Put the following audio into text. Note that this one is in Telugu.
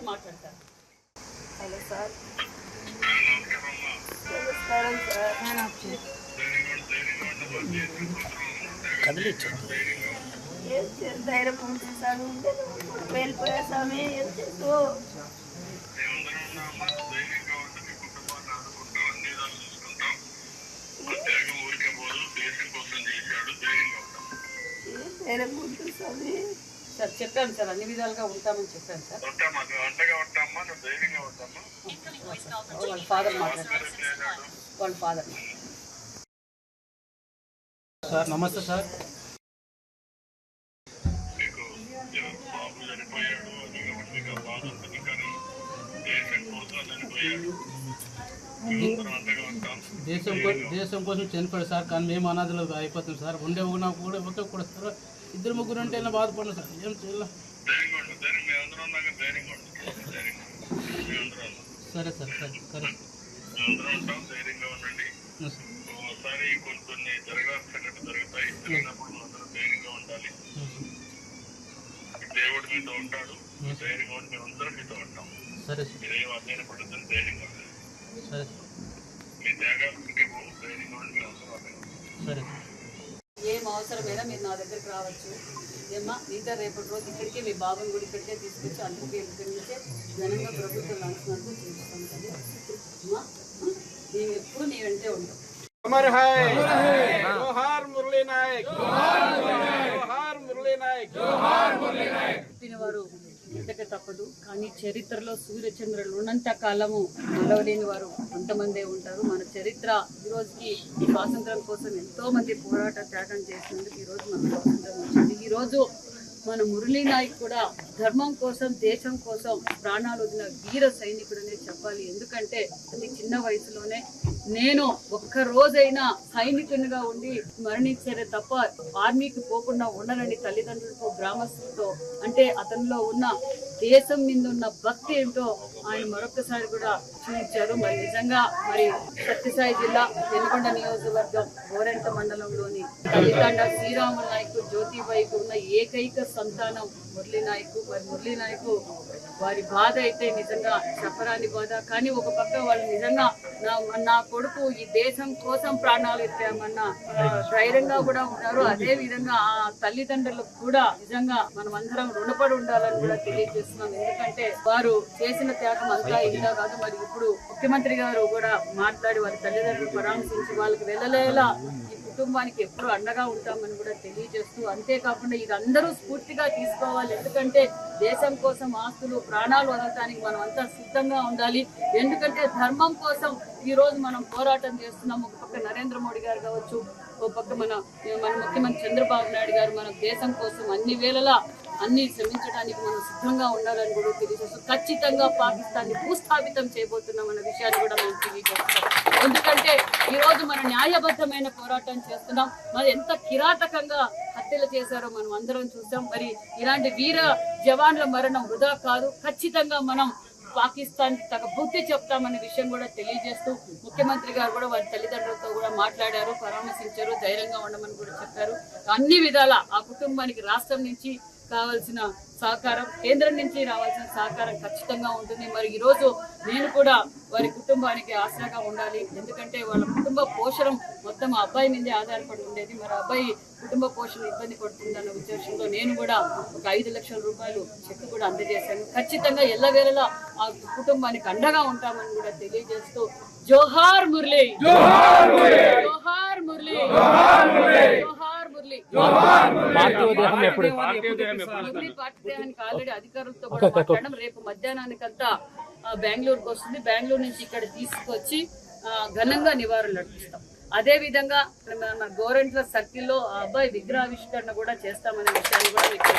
మాట్లాడతారు. హలో సార్, నమస్కారం సార్. ధైర్యం ఉంటుంది సార్, ఉంటే వెళ్ళిపోయా స్వామి. సార్ చెప్పాను సార్, అన్ని విధాలుగా ఉంటామని చెప్పాను సార్. వాళ్ళ ఫాదర్ మాట్లాడారు. వాళ్ళ ఫాదర్ సార్ నమస్తే సార్. దేశం కోసం చనిపోయాడు సార్, కానీ మేము అనాథలు అయిపోతాం సార్. ఉండే ఉన్నా కూడా ఒకే కూడా సార్, ఇద్దరు ముగ్గురు అంటే బాధపడినా సార్. ఏం చేయాలి? సరే సార్, సరే సరే. దేవుడు మీతో ఉంటాడు, ధైర్యంగా ఉండి మేము అందరం మీతో ఉంటాం. సరే మీరేం అధ్యయన పడుతుంది, ధైర్యంగా ఉంటుంది. సరే మీ త్యాగానికి ధైర్యంగా ఉండి మేము అందరం. సరే. ఏం అవసరమైనా మీరు నా దగ్గరికి రావచ్చు. ఏమ్మా మిగతా రేపటి రోజు ఇక్కడికి మీ బాబుని కూడా ఇక్కడికే తీసుకొచ్చి అందరికీ ఇక్కడి నుంచే ఘనంగా ప్రభుత్వ లాంఛనాలతో చూపిస్తాం కదా. అమ్మా మేము ఎప్పుడు నీ వెంటే ఉంటాం. వారు ఎంతక తప్పదు, కానీ చరిత్రలో సూర్యచంద్రులు ఉన్నంత కాలము నిలవలేని వారు కొంతమందే ఉంటారు. మన చరిత్ర ఈ రోజుకి స్వాతంత్రం కోసం ఎంతో మంది పోరాట త్యాగం చేసినందుకు ఈరోజు మనకు స్వాతంత్రం వచ్చింది. ఈరోజు మన మురళీ నాయక్ కూడా ధర్మం కోసం, దేశం కోసం ప్రాణాలు వదిలిన వీర సైనికుడనే చెప్పాలి. ఎందుకంటే అతి చిన్న వయసులోనే నేను ఒక్క రోజైనా సైనికునిగా ఉండి మరణించేదే తప్ప ఆర్మీకి పోకుండా ఉండనని తల్లిదండ్రులతో, గ్రామస్తులతో, అంటే అతనిలో ఉన్న దేశం మీద ఉన్న భక్తి ఏంటో ఆయన మరొకసారి కూడా చూపించారు. మరి నిజంగా మరి సత్యసాయి జిల్లా పెనుకొండ నియోజకవర్గం గోరెంట మండలంలోని తల్లిదండ్రుల శ్రీరాములు నాయకు, జ్యోతిబాయికి ఉన్న ఏకైక సంతానం మురళీ నాయకు. మరి మురళీ నాయకు వారి బాధ అయితే నిజంగా చెప్పరాని బాధ. కానీ ఒక పక్క వాళ్ళు నిజంగా నా కొడుకు ఈ దేశం కోసం ప్రాణాలు ఎత్తామన్న ధైర్యంగా కూడా ఉన్నారు. అదే విధంగా ఆ తల్లిదండ్రులకు కూడా నిజంగా మనం అందరం రుణపడి ఉండాలని కూడా తెలియజేస్తున్నాం. ఎందుకంటే వారు చేసిన త్యాగం అంతా ఇందా కాదు. మరి ఇప్పుడు ముఖ్యమంత్రి గారు కూడా మాట్లాడి వారి తల్లిదండ్రులు పరామర్శించి వాళ్ళకి వెళ్ళలేలా కుటుంబానికి ఎప్పుడు అండగా ఉంటామని కూడా తెలియజేస్తూ, అంతేకాకుండా ఇది అందరూ స్ఫూర్తిగా తీసుకోవాలి. ఎందుకంటే దేశం కోసం ఆస్తులు, ప్రాణాలు వదలటానికి మనం అంతా సిద్ధంగా ఉండాలి. ఎందుకంటే ధర్మం కోసం ఈ రోజు మనం పోరాటం చేస్తున్నాం. ఒక పక్క నరేంద్ర మోడీ గారు కావచ్చు, ఒక పక్క మన ముఖ్యమంత్రి చంద్రబాబు నాయుడు గారు మన దేశం కోసం అన్ని వేళలా అన్ని శ్రమించడానికి మనం సిద్ధంగా ఉండాలని కూడా తెలియజేస్తాం. ఖచ్చితంగా పాకిస్తాన్ని భూస్థాపితం చేయబోతున్నాం అన్న విషయాన్ని కూడా మనం తెలియజేస్తాం. ఎందుకంటే ఈ రోజు మన న్యాయబద్ధమైన పోరాటం చేస్తున్నాం. మరి ఎంత కిరాతకంగా హత్యలు చేశారో మనం అందరం చూసాం. మరి ఇలాంటి వీర జవాన్ల మరణం వృధా కాదు. ఖచ్చితంగా మనం పాకిస్తాన్ తగ్గ బుద్ధి చెప్తామనే విషయం కూడా తెలియజేస్తూ ముఖ్యమంత్రి గారు కూడా వారి తల్లిదండ్రులతో కూడా మాట్లాడారు, పరామర్శించారు, ధైర్యంగా ఉండమని కూడా చెప్పారు. అన్ని విధాల ఆ కుటుంబానికి రాష్ట్రం నుంచి కావాల్సిన సహకారం, కేంద్రం నుంచి రావాల్సిన సహకారం ఖచ్చితంగా ఉంటుంది. మరి ఈరోజు నేను కూడా వారి కుటుంబానికి ఆసరాగా ఉండాలి. ఎందుకంటే వాళ్ళ కుటుంబ పోషణ మొత్తం ఆ అబ్బాయి మీదే ఆధారపడి ఉండేది. మరి అబ్బాయి కుటుంబ పోషణ ఇబ్బంది పడుతుందన్న ఉద్దేశంలో నేను కూడా ఒక 5 లక్షల రూపాయలు చెక్ కూడా అందజేశాను. ఖచ్చితంగా ఎల్లవేళలా ఆ కుటుంబానికి అండగా ఉంటామని కూడా తెలియజేస్తూ జోహార్ మురళీ, జోహార్ మురళీ, జోహార్ మురళీ. పార్టీదేహానికి ఆల్రెడీ అధికారులతో కూడా మాట్లాడడం. రేపు మధ్యాహ్నానికంతా బెంగళూరుకు వస్తుంది. బెంగళూరు నుంచి ఇక్కడ తీసుకొచ్చి ఘనంగా నివారణలు అర్పిస్తాం. అదే విధంగా మన గోరెంట్ల సర్కిల్లో ఆ అబ్బాయి విగ్రహావిష్కరణ కూడా చేస్తామనే విషయాన్ని కూడా మీకు